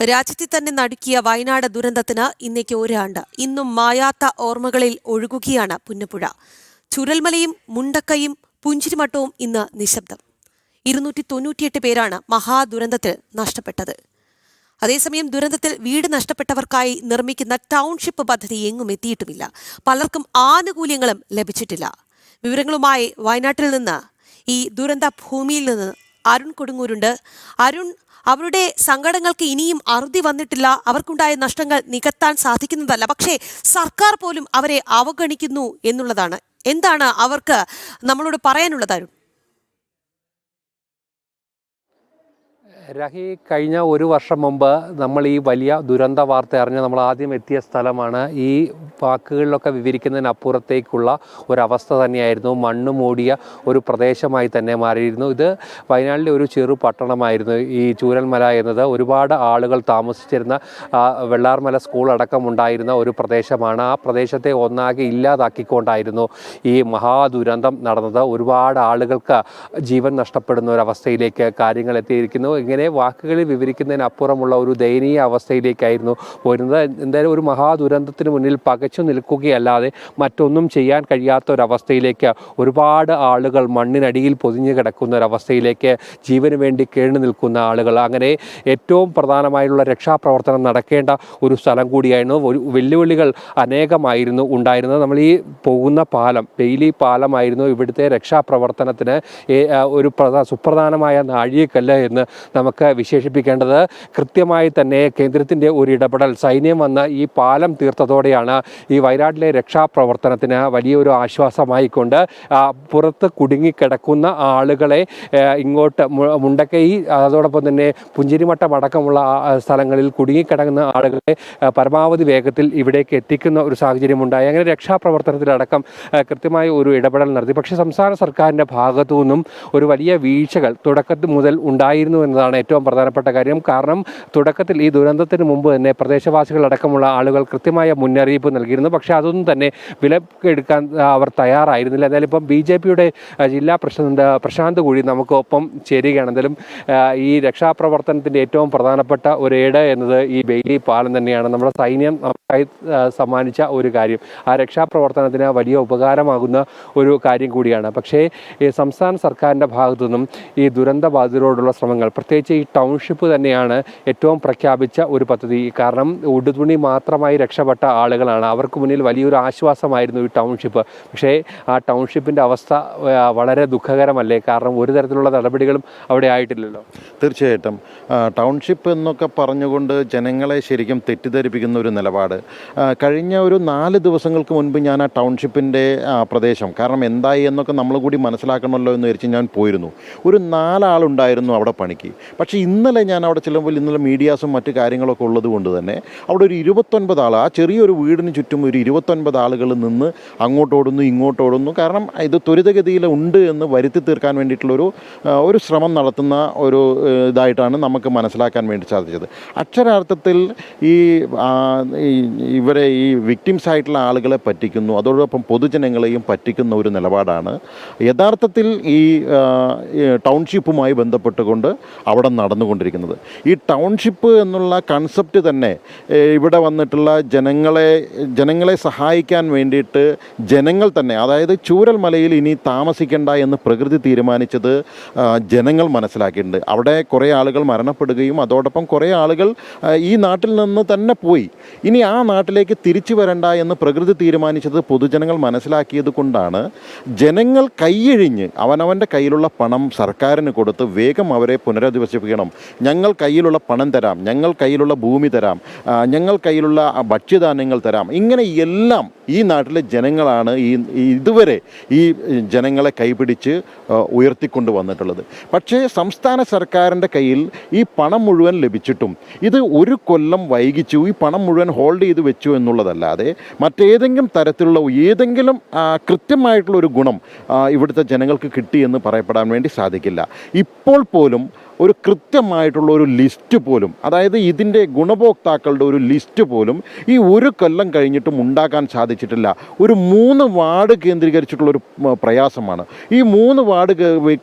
രാജ്യത്തെ തന്നെ നടുക്കിയ വയനാട് ദുരന്തത്തിന് ഇന്നേക്ക് ഒരാണ്ട്. ഇന്നും മായാത്ത ഓർമ്മകളിൽ ഒഴുകുകയാണ് പുന്നപ്പുഴ. ചുരൽമലയും മുണ്ടക്കയും പുഞ്ചിരിമട്ടവും ഇന്ന് നിശബ്ദം. 298 പേരാണ് മഹാദുരന്തത്തിൽ നഷ്ടപ്പെട്ടത്. അതേസമയം ദുരന്തത്തിൽ വീട് നഷ്ടപ്പെട്ടവർക്കായി നിർമ്മിക്കുന്ന ടൗൺഷിപ്പ് പദ്ധതി എങ്ങും എത്തിയിട്ടുമില്ല. പലർക്കും ആനുകൂല്യങ്ങളും ലഭിച്ചിട്ടില്ല. വിവരങ്ങളുമായി വയനാട്ടിൽ നിന്ന്, ഈ ദുരന്ത ഭൂമിയിൽ നിന്ന് അരുൺ കൊടുങ്ങൂരുണ്ട്. അരുൺ, അവരുടെ സങ്കടങ്ങൾക്ക് ഇനിയും അറുതി വന്നിട്ടില്ല. അവർക്കുണ്ടായ നഷ്ടങ്ങൾ നികത്താൻ സാധിക്കുന്നതല്ല. പക്ഷേ സർക്കാർ പോലും അവരെ അവഗണിക്കുന്നു എന്നുള്ളതാണ്. എന്താണ് അവർക്ക് നമ്മളോട് പറയാനുള്ളത് അരുൺ? രഹി, കഴിഞ്ഞ ഒരു വർഷം മുമ്പ് നമ്മൾ ഈ വലിയ ദുരന്ത വാർത്ത അറിഞ്ഞ് നമ്മൾ ആദ്യം എത്തിയ സ്ഥലമാണ്. ഈ വാക്കുകളിലൊക്കെ വിവരിക്കുന്നതിനപ്പുറത്തേക്കുള്ള ഒരവസ്ഥ തന്നെയായിരുന്നു. മണ്ണ് മൂടിയ ഒരു പ്രദേശമായി തന്നെ മാറിയിരുന്നു. ഇത് വയനാട്ടിലെ ഒരു ചെറു പട്ടണമായിരുന്നു ഈ ചൂരൽമല എന്നത്. ഒരുപാട് ആളുകൾ താമസിച്ചിരുന്ന വെള്ളാർമല സ്കൂൾ അടക്കമുണ്ടായിരുന്ന ഒരു പ്രദേശമാണ്. ആ പ്രദേശത്തെ ഒന്നാകെ ഇല്ലാതാക്കിക്കൊണ്ടായിരുന്നു ഈ മഹാദുരന്തം നടന്നത്. ഒരുപാട് ആളുകൾക്ക് ജീവൻ നഷ്ടപ്പെടുന്ന ഒരവസ്ഥയിലേക്ക് കാര്യങ്ങൾ എത്തിയിരിക്കുന്നു. ഇങ്ങനെ വാക്കുകളിൽ വിവരിക്കുന്നതിനപ്പുറമുള്ള ഒരു ദയനീയ അവസ്ഥയിലേക്കായിരുന്നു പോരുന്നത്. എന്തായാലും ഒരു മഹാദുരന്തത്തിന് മുന്നിൽ പകച്ചു നിൽക്കുകയല്ലാതെ മറ്റൊന്നും ചെയ്യാൻ കഴിയാത്ത ഒരവസ്ഥയിലേക്ക് ഒരുപാട് ആളുകൾ മണ്ണിനടിയിൽ പൊതിഞ്ഞു കിടക്കുന്ന ഒരവസ്ഥയിലേക്ക് ജീവന് വേണ്ടി കേണു നിൽക്കുന്ന ആളുകൾ. അങ്ങനെ ഏറ്റവും പ്രധാനമായുള്ള രക്ഷാപ്രവർത്തനം നടക്കേണ്ട ഒരു സ്ഥലം കൂടിയായിരുന്നു. ഒരു വെല്ലുവിളികൾ അനേകമായിരുന്നു ഉണ്ടായിരുന്നത്. നമ്മൾ ഈ പോകുന്ന പാലം, ബെയിലി പാലമായിരുന്നു ഇവിടുത്തെ രക്ഷാപ്രവർത്തനത്തിന് ഒരു സുപ്രധാനമായ നാഴികക്കല്ല് എന്ന് നമുക്ക് വിശേഷിപ്പിക്കേണ്ടത്. കൃത്യമായി തന്നെ കേന്ദ്രത്തിൻ്റെ ഒരു ഇടപെടൽ, സൈന്യം വന്ന് ഈ പാലം തീർത്തതോടെയാണ് ഈ വയനാട്ടിലെ രക്ഷാപ്രവർത്തനത്തിന് വലിയൊരു ആശ്വാസമായിക്കൊണ്ട് പുറത്ത് കുടുങ്ങിക്കിടക്കുന്ന ആളുകളെ ഇങ്ങോട്ട് മുണ്ടക്കൈ, അതോടൊപ്പം തന്നെ പുഞ്ചിരിമട്ടം അടക്കമുള്ള സ്ഥലങ്ങളിൽ കുടുങ്ങിക്കിടക്കുന്ന ആളുകളെ പരമാവധി വേഗത്തിൽ ഇവിടേക്ക് എത്തിക്കുന്ന ഒരു സാഹചര്യം ഉണ്ടായി. അങ്ങനെ രക്ഷാപ്രവർത്തനത്തിലടക്കം കൃത്യമായ ഒരു ഇടപെടൽ നടത്തി. പക്ഷേ സംസ്ഥാന സർക്കാരിൻ്റെ ഭാഗത്തു നിന്നും ഒരു വലിയ വീഴ്ചകൾ തുടക്കത്തിൽ മുതൽ ഉണ്ടായിരുന്നു എന്നതാണ് ഏറ്റവും പ്രധാനപ്പെട്ട കാര്യം. കാരണം തുടക്കത്തിൽ ഈ ദുരന്തത്തിന് മുമ്പ് തന്നെ പ്രദേശവാസികളടക്കമുള്ള ആളുകൾ കൃത്യമായ മുന്നറിയിപ്പ് നൽകിയിരുന്നു. പക്ഷേ അതൊന്നും തന്നെ വിലക്കെടുക്കാൻ അവർ തയ്യാറായിരുന്നില്ല. എന്തായാലും ഇപ്പം BJP-യുടെ ജില്ലാ പ്രസിഡന്റ് പ്രശാന്ത് കൂടി നമുക്കൊപ്പം ചേരുകയാണ്. എന്തായാലും ഈ രക്ഷാപ്രവർത്തനത്തിൻ്റെ ഏറ്റവും പ്രധാനപ്പെട്ട ഒരു ഏട് എന്നത് ഈ ബെയിലി പാലം തന്നെയാണ്. നമ്മുടെ സൈന്യം സമ്മാനിച്ച ഒരു കാര്യം. ആ രക്ഷാപ്രവർത്തനത്തിന് വലിയ ഉപകാരമാകുന്ന ഒരു കാര്യം കൂടിയാണ്. പക്ഷേ ഈ സംസ്ഥാന സർക്കാരിൻ്റെ ഭാഗത്തു നിന്നും ഈ ദുരന്തബാധിതരോടുള്ള ശ്രമങ്ങൾ, പ്രത്യേകിച്ച് ഈ ടൗൺഷിപ്പ് തന്നെയാണ് ഏറ്റവും പ്രഖ്യാപിച്ച ഒരു പദ്ധതി. കാരണം ഉടുതുണി മാത്രമായി രക്ഷപ്പെട്ട ആളുകളാണ്. അവർക്ക് മുന്നിൽ വലിയൊരു ആശ്വാസമായിരുന്നു ഈ ടൗൺഷിപ്പ്. പക്ഷേ ആ ടൗൺഷിപ്പിൻ്റെ അവസ്ഥ വളരെ ദുഃഖകരമല്ലേ? കാരണം ഒരു തരത്തിലുള്ള നടപടികളും അവിടെ ആയിട്ടില്ലല്ലോ. തീർച്ചയായിട്ടും ടൗൺഷിപ്പ് എന്നൊക്കെ പറഞ്ഞുകൊണ്ട് ജനങ്ങളെ ശരിക്കും തെറ്റിദ്ധരിപ്പിക്കുന്ന ഒരു നിലപാട്. കഴിഞ്ഞ ഒരു 4 ദിവസങ്ങൾക്ക് മുൻപ് ഞാൻ ആ ടൗൺഷിപ്പിൻ്റെ പ്രദേശം, കാരണം എന്തായി എന്നൊക്കെ നമ്മൾ കൂടി മനസ്സിലാക്കണമല്ലോ എന്ന് വിചാരിച്ച് ഞാൻ പോയിരുന്നു. ഒരു 4 ആളുണ്ടായിരുന്നു അവിടെ പണിക്ക്. പക്ഷേ ഇന്നലെ ഞാൻ അവിടെ ചെല്ലുമ്പോൾ, ഇന്നലെ മീഡിയാസും മറ്റു കാര്യങ്ങളൊക്കെ ഉള്ളത് കൊണ്ട് തന്നെ അവിടെ ഒരു 29 ആൾ, ആ ചെറിയൊരു വീടിന് ചുറ്റും ഒരു 29 ആളുകൾ നിന്ന് അങ്ങോട്ടോടുന്നു ഇങ്ങോട്ടോടുന്നു. കാരണം ഇത് ത്വരിതഗതിയിൽ ഉണ്ട് എന്ന് വരുത്തി തീർക്കാൻ വേണ്ടിയിട്ടുള്ളൊരു ശ്രമം നടത്തുന്ന ഒരു ഇതായിട്ടാണ് നമുക്ക് മനസ്സിലാക്കാൻ വേണ്ടി സാധിച്ചത്. അക്ഷരാർത്ഥത്തിൽ ഇവരെ ഈ വിക്ടിംസ് ആയിട്ടുള്ള ആളുകളെ പറ്റിക്കുന്നു, അതോടൊപ്പം പൊതുജനങ്ങളെയും പറ്റിക്കുന്ന ഒരു നിലപാടാണ് യഥാർത്ഥത്തിൽ ഈ ടൗൺഷിപ്പുമായി ബന്ധപ്പെട്ടുകൊണ്ട് അവിടെ നടന്നുകൊണ്ടിരിക്കുന്നത്. ഈ ടൗൺഷിപ്പ് എന്നുള്ള കൺസെപ്റ്റ് തന്നെ ഇവിടെ വന്നിട്ടുള്ള ജനങ്ങളെ സഹായിക്കാൻ വേണ്ടിയിട്ട് ജനങ്ങൾ തന്നെ, അതായത് ചൂരൽമലയിൽ ഇനി താമസിക്കേണ്ട എന്ന് പ്രകൃതി തീരുമാനിച്ചത് ജനങ്ങൾ മനസ്സിലാക്കിയിട്ടുണ്ട്. അവിടെ കുറേ ആളുകൾ മരണപ്പെടുകയും അതോടൊപ്പം കുറേ ആളുകൾ ഈ നാട്ടിൽ നിന്ന് തന്നെ പോയി. ഇനി ആ നാട്ടിലേക്ക് തിരിച്ചു വരണ്ട എന്ന് പ്രകൃതി തീരുമാനിച്ചത് പൊതുജനങ്ങൾ മനസ്സിലാക്കിയത് കൊണ്ടാണ് ജനങ്ങൾ കൈയഴിഞ്ഞ് അവനവൻ്റെ കയ്യിലുള്ള പണം സർക്കാരിന് കൊടുത്ത് വേഗം അവരെ പുനരധിവസിപ്പിക്കണം, ഞങ്ങൾ കയ്യിലുള്ള പണം തരാം, ഞങ്ങൾ കയ്യിലുള്ള ഭൂമി തരാം, ഞങ്ങൾ കയ്യിലുള്ള ഭക്ഷ്യധാന്യങ്ങൾ തരാം, ഇങ്ങനെ എല്ലാം ഈ നാട്ടിലെ ജനങ്ങളാണ് ഇതുവരെ ഈ ജനങ്ങളെ കൈപിടിച്ച് ഉയർത്തിക്കൊണ്ട് വന്നിട്ടുള്ളത്. പക്ഷേ സംസ്ഥാന സർക്കാരിൻ്റെ കയ്യിൽ ഈ പണം മുഴുവൻ ലഭിച്ചിട്ടും ഇത് ഒരു കൊല്ലം വൈകിച്ചു, ഈ പണം മുഴുവൻ ഹോൾഡ് ചെയ്ത് വെച്ചു എന്നുള്ളതല്ലാതെ മറ്റേതെങ്കിലും തരത്തിലുള്ള ഏതെങ്കിലും കൃത്യമായിട്ടുള്ളൊരു ഗുണം ഇവിടുത്തെ ജനങ്ങൾക്ക് കിട്ടിയെന്ന് പറയപ്പെടാൻ വേണ്ടി സാധിക്കില്ല. ഇപ്പോൾ പോലും ഒരു കൃത്യമായിട്ടുള്ള ഒരു ലിസ്റ്റ് പോലും, അതായത് ഇതിൻ്റെ ഗുണഭോക്താക്കളുടെ ഒരു ലിസ്റ്റ് പോലും ഈ ഒരു കൊല്ലം കഴിഞ്ഞിട്ടും ഉണ്ടാക്കാൻ സാധിച്ചിട്ടില്ല. ഒരു 3 വാർഡ് കേന്ദ്രീകരിച്ചിട്ടുള്ളൊരു പ്രയാസമാണ്. ഈ 3 വാർഡ്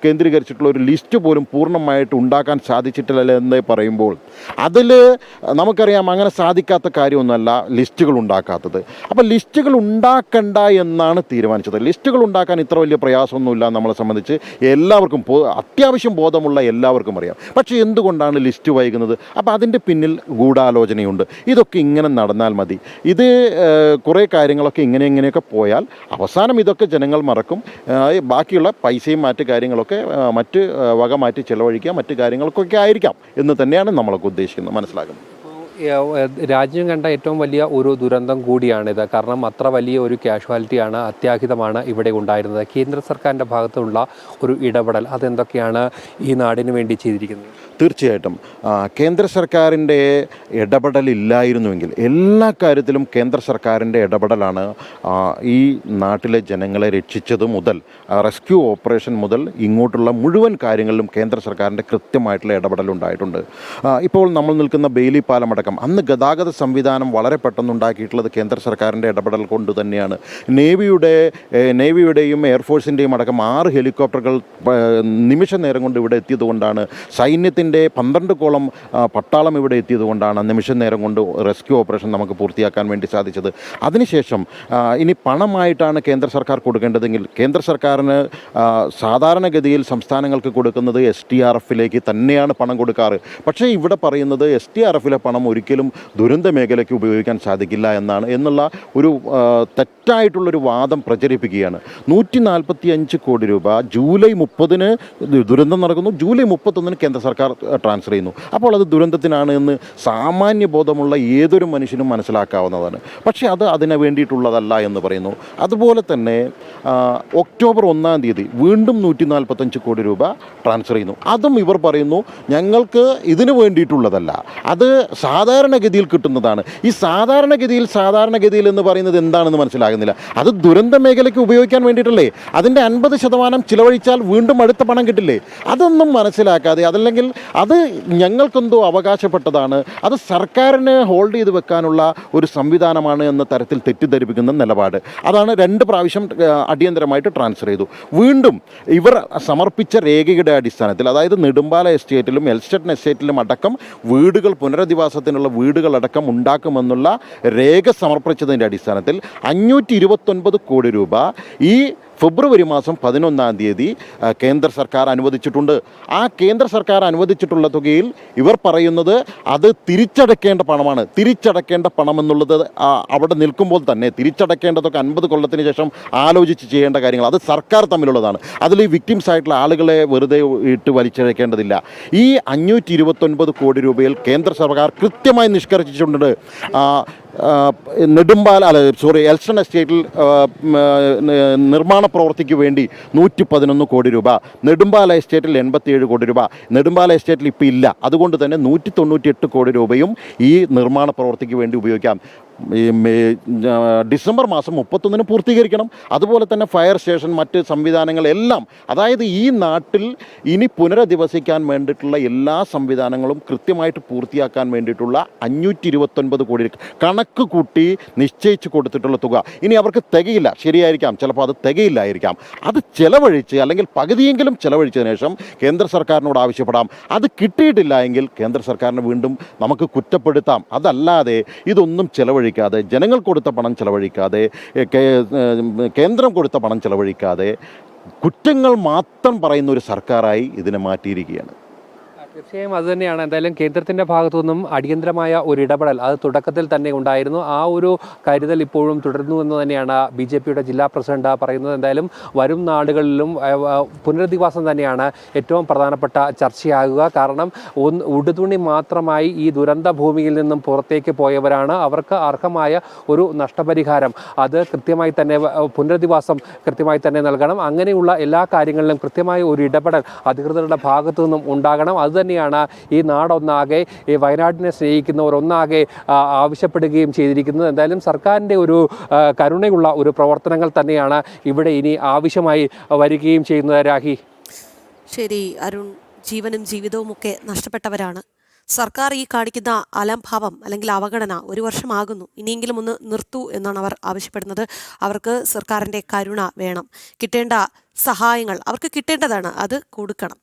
കേന്ദ്രീകരിച്ചിട്ടുള്ള ഒരു ലിസ്റ്റ് പോലും പൂർണ്ണമായിട്ട് ഉണ്ടാക്കാൻ സാധിച്ചിട്ടില്ല എന്ന് പറയുമ്പോൾ അതിൽ നമുക്കറിയാം അങ്ങനെ സാധിക്കാത്ത കാര്യമൊന്നുമല്ല ലിസ്റ്റുകൾ ഉണ്ടാക്കാത്തത്. അപ്പോൾ ലിസ്റ്റുകൾ ഉണ്ടാക്കണ്ട എന്നാണ് തീരുമാനിച്ചത്. ലിസ്റ്റുകൾ ഉണ്ടാക്കാൻ ഇത്ര വലിയ പ്രയാസമൊന്നുമില്ല നമ്മളെ സംബന്ധിച്ച് എല്ലാവർക്കും അത്യാവശ്യം ബോധമുള്ള എല്ലാവർക്കും അറിയാം. പക്ഷേ എന്തുകൊണ്ടാണ് ലിസ്റ്റ് വൈകുന്നത്? അപ്പോൾ അതിൻ്റെ പിന്നിൽ ഗൂഢാലോചനയുണ്ട്. ഇതൊക്കെ ഇങ്ങനെ നടന്നാൽ മതി, ഇത് കുറേ കാര്യങ്ങളൊക്കെ ഇങ്ങനെയൊക്കെ പോയാൽ അവസാനം ഇതൊക്കെ ജനങ്ങൾ മറക്കും, ബാക്കിയുള്ള പൈസയും മറ്റ് കാര്യങ്ങളൊക്കെ മറ്റ് വക മാറ്റി ചിലവഴിക്കുക, മറ്റ് കാര്യങ്ങൾക്കൊക്കെ ആയിരിക്കാം എന്ന് തന്നെയാണ് നമ്മളൊക്കെ ഉദ്ദേശിക്കുന്നത്, മനസ്സിലാക്കുന്നത്. രാജ്യം കണ്ട ഏറ്റവും വലിയ ഒരു ദുരന്തം കൂടിയാണിത്. കാരണം അത്ര വലിയ ഒരു കാഷ്വാലിറ്റിയാണ്, അത്യാഹിതമാണ് ഇവിടെ ഉണ്ടായിരുന്നത്. കേന്ദ്ര സർക്കാരിൻ്റെ ഭാഗത്തുള്ള ഒരു ഇടപെടൽ അതെന്തൊക്കെയാണ് ഈ നാടിന് വേണ്ടി ചെയ്തിരിക്കുന്നത്? തീർച്ചയായിട്ടും കേന്ദ്ര സർക്കാരിൻ്റെ ഇടപെടലില്ലായിരുന്നുവെങ്കിൽ, എല്ലാ കാര്യത്തിലും കേന്ദ്ര സർക്കാരിൻ്റെ ഇടപെടലാണ് ഈ നാട്ടിലെ ജനങ്ങളെ രക്ഷിച്ചത് മുതൽ റെസ്ക്യൂ ഓപ്പറേഷൻ മുതൽ ഇങ്ങോട്ടുള്ള മുഴുവൻ കാര്യങ്ങളിലും കേന്ദ്ര സർക്കാരിൻ്റെ കൃത്യമായിട്ടുള്ള ഇടപെടലുണ്ടായിട്ടുണ്ട്. ഇപ്പോൾ നമ്മൾ നിൽക്കുന്ന ബെയിലി പാലമടക്കം അന്ന് ഗതാഗത സംവിധാനം വളരെ പെട്ടെന്നുണ്ടാക്കിയിട്ടുള്ളത് കേന്ദ്ര സർക്കാരിൻ്റെ ഇടപെടൽ കൊണ്ട് തന്നെയാണ്. നേവിയുടെയും എയർഫോഴ്സിൻ്റെയും അടക്കം 6 ഹെലികോപ്റ്ററുകൾ നിമിഷ നേരം കൊണ്ട് ഇവിടെ എത്തിയതുകൊണ്ടാണ്. സൈന്യത്തിൻ്റെ 12 പട്ടാളം ഇവിടെ എത്തിയതുകൊണ്ടാണ് നിമിഷ നേരം കൊണ്ട് റെസ്ക്യൂ ഓപ്പറേഷൻ നമുക്ക് പൂർത്തിയാക്കാൻ വേണ്ടി സാധിച്ചത്. അതിനുശേഷം ഇനി പണമായിട്ടാണ് കേന്ദ്ര സർക്കാർ കൊടുക്കേണ്ടതെങ്കിൽ കേന്ദ്ര സർക്കാരിന് സാധാരണഗതിയിൽ സംസ്ഥാനങ്ങൾക്ക് കൊടുക്കുന്നത് SDRFിലേക്ക് തന്നെയാണ് പണം കൊടുക്കാറ്. പക്ഷേ ഇവിടെ പറയുന്നത് SDRFിലെ പണം ഒരിക്കലും ദുരന്ത മേഖലയ്ക്ക് ഉപയോഗിക്കാൻ സാധിക്കില്ല എന്നുള്ള ഒരു തെറ്റായിട്ടുള്ളൊരു വാദം പ്രചരിപ്പിക്കുകയാണ്. 145 കോടി രൂപ ജൂലൈ 30-ന് ദുരന്തം നടക്കുന്നു, ജൂലൈ 31-ന് കേന്ദ്ര സർക്കാർ ട്രാൻസ്ഫർ ചെയ്യുന്നു. അപ്പോൾ അത് ദുരന്തത്തിനാണ് എന്ന് സാമാന്യ ബോധമുള്ള ഏതൊരു മനുഷ്യനും മനസ്സിലാക്കാവുന്നതാണ്. പക്ഷേ അത് അതിന് വേണ്ടിയിട്ടുള്ളതല്ല എന്ന് പറയുന്നു. അതുപോലെ തന്നെ ഒക്ടോബർ 1-ാം തീയതി വീണ്ടും 145 കോടി രൂപ ട്രാൻസ്ഫർ ചെയ്യുന്നു. അതും ഇവർ പറയുന്നു ഞങ്ങൾക്ക് ഇതിന് വേണ്ടിയിട്ടുള്ളതല്ല, അത് സാധാരണഗതിയിൽ കിട്ടുന്നതാണ്. ഈ സാധാരണഗതിയിൽ എന്ന് പറയുന്നത് എന്താണെന്ന് മനസ്സിലാകുന്നില്ല. അത് ദുരന്ത മേഖലയ്ക്ക് ഉപയോഗിക്കാൻ വേണ്ടിയിട്ടല്ലേ? അതിൻ്റെ 50% ചിലവഴിച്ചാൽ വീണ്ടും അടുത്ത പണം കിട്ടില്ലേ? അതൊന്നും മനസ്സിലാക്കാതെ, അതല്ലെങ്കിൽ അത് ഞങ്ങൾക്കെന്തോ അവകാശപ്പെട്ടതാണ്, അത് സർക്കാരിന് ഹോൾഡ് ചെയ്ത് വെക്കാനുള്ള ഒരു സംവിധാനമാണ് എന്ന തരത്തിൽ തെറ്റിദ്ധരിപ്പിക്കുന്ന നിലപാട്. അതാണ് 2 പ്രാവശ്യം അടിയന്തരമായിട്ട് ട്രാൻസ്ഫർ ചെയ്തു. വീണ്ടും ഇവർ സമർപ്പിച്ച രേഖയുടെ അടിസ്ഥാനത്തിൽ, അതായത് നെടുമ്പാല എസ്റ്റേറ്റിലും എൽസ്റ്റൺ എസ്റ്റേറ്റിലും അടക്കം വീടുകൾ പുനരധിവാസത്തിനുള്ള വീടുകളടക്കം ഉണ്ടാക്കുമെന്നുള്ള രേഖ സമർപ്പിച്ചതിൻ്റെ അടിസ്ഥാനത്തിൽ 529 കോടി രൂപ ഈ ഫെബ്രുവരി മാസം 11-ാം തീയതി കേന്ദ്ര സർക്കാർ അനുവദിച്ചിട്ടുണ്ട്. ആ കേന്ദ്ര സർക്കാർ അനുവദിച്ചിട്ടുള്ള തുകയിൽ ഇവർ പറയുന്നത് അത് തിരിച്ചടയ്ക്കേണ്ട പണമാണ്. തിരിച്ചടയ്ക്കേണ്ട പണം എന്നുള്ളത് അവിടെ നിൽക്കുമ്പോൾ തന്നെ തിരിച്ചടയ്ക്കേണ്ടതൊക്കെ 50 കൊല്ലത്തിന് ശേഷം ആലോചിച്ച് ചെയ്യേണ്ട കാര്യങ്ങൾ, അത് സർക്കാർ തമ്മിലുള്ളതാണ്. അതിൽ ഈ വിക്ടിംസ് ആയിട്ടുള്ള ആളുകളെ വെറുതെ ഇട്ട് വലിച്ചഴക്കേണ്ടതില്ല. ഈ 529 കോടി രൂപയിൽ കേന്ദ്ര സർക്കാർ കൃത്യമായി നിഷ്കർഷിച്ചിട്ടുണ്ട്. എൽസ്റ്റൺ എസ്റ്റേറ്റിൽ നിർമ്മാണ പ്രവൃത്തിക്ക് വേണ്ടി 111 കോടി രൂപ, നെടുമ്പാല എസ്റ്റേറ്റിൽ 87 കോടി രൂപ. നെടുമ്പാല എസ്റ്റേറ്റിൽ ഇപ്പോൾ ഇല്ല, അതുകൊണ്ട് തന്നെ 198 കോടി രൂപയും ഈ നിർമ്മാണ പ്രവൃത്തിക്ക് വേണ്ടി ഉപയോഗിക്കാം. ഡിസംബർ മാസം 31-ന് പൂർത്തീകരിക്കണം. അതുപോലെ തന്നെ ഫയർ സ്റ്റേഷൻ, മറ്റ് സംവിധാനങ്ങളെല്ലാം, അതായത് ഈ നാട്ടിൽ ഇനി പുനരധിവസിക്കാൻ വേണ്ടിയിട്ടുള്ള എല്ലാ സംവിധാനങ്ങളും കൃത്യമായിട്ട് പൂർത്തിയാക്കാൻ വേണ്ടിയിട്ടുള്ള 529 കോടി കണക്ക് കൂട്ടി നിശ്ചയിച്ച് കൊടുത്തിട്ടുള്ള തുക. ഇനി അവർക്ക് തികയില്ല, ശരിയായിരിക്കാം, ചിലപ്പോൾ അത് തികയില്ലായിരിക്കാം. അത് ചെലവഴിച്ച്, അല്ലെങ്കിൽ പകുതിയെങ്കിലും ചെലവഴിച്ചതിന് ശേഷം കേന്ദ്ര സർക്കാരിനോട് ആവശ്യപ്പെടാം. അത് കിട്ടിയിട്ടില്ല എങ്കിൽ കേന്ദ്ര സർക്കാരിനെ വീണ്ടും നമുക്ക് കുറ്റപ്പെടുത്താം. അതല്ലാതെ ഇതൊന്നും ചെലവഴിക്കാതെ, ജനങ്ങൾ കൊടുത്ത പണം ചെലവഴിക്കാതെ, കേന്ദ്രം കൊടുത്ത പണം ചെലവഴിക്കാതെ കുറ്റങ്ങൾ മാത്രം പറയുന്ന ഒരു സർക്കാരായി ഇതിനെ മാറ്റിയിരിക്കുകയാണ്. തീർച്ചയായും അതുതന്നെയാണ്. എന്തായാലും കേന്ദ്രത്തിൻ്റെ ഭാഗത്തു നിന്നും അടിയന്തരമായ ഒരു ഇടപെടൽ അത് തുടക്കത്തിൽ തന്നെ ഉണ്ടായിരുന്നു. ആ ഒരു കരുതൽ ഇപ്പോഴും തുടരുന്നു എന്ന് തന്നെയാണ് BJPയുടെ ജില്ലാ പ്രസിഡന്റ് പറയുന്നത്. എന്തായാലും വരും നാടുകളിലും പുനരധിവാസം തന്നെയാണ് ഏറ്റവും പ്രധാനപ്പെട്ട ചർച്ചയാകുക. കാരണം ഉടുതുണി മാത്രമായി ഈ ദുരന്ത ഭൂമിയിൽ നിന്നും പുറത്തേക്ക് പോയവരാണ്. അവർക്ക് അർഹമായ ഒരു നഷ്ടപരിഹാരം അത് കൃത്യമായി തന്നെ, പുനരധിവാസം കൃത്യമായി തന്നെ നൽകണം. അങ്ങനെയുള്ള എല്ലാ കാര്യങ്ങളിലും കൃത്യമായ ഒരു ഇടപെടൽ അധികൃതരുടെ ഭാഗത്തു നിന്നും ഉണ്ടാകണം. അത് തന്നെയാണ് ഈ നാടൊന്നാകെ, ഈ വയനാടിനെ സ്നേഹിക്കുന്നവർ ഒന്നാകെ ആവശ്യപ്പെടുകയും ചെയ്തിരിക്കുന്നത്. എന്തായാലും സർക്കാരിൻ്റെ ഒരു കരുണയുള്ള ഒരു പ്രവർത്തനങ്ങൾ തന്നെയാണ് ഇവിടെ ഇനി ആവശ്യമായി വരികയും ചെയ്യുന്നത്. രാഹി, ശരി അരുൺ, ജീവനും ജീവിതവും ഒക്കെ നഷ്ടപ്പെട്ടവരാണ്. സർക്കാർ ഈ കാണിക്കുന്ന അലംഭാവം അല്ലെങ്കിൽ അവഗണന 1 വർഷമാകുന്നു, ഇനിയെങ്കിലും ഒന്ന് നിർത്തൂ എന്നാണ് അവർ ആവശ്യപ്പെടുന്നത്. അവർക്ക് സർക്കാരിൻ്റെ കരുണ വേണം. കിട്ടേണ്ട സഹായങ്ങൾ അവർക്ക് കിട്ടേണ്ടതാണ്, അത് കൊടുക്കണം.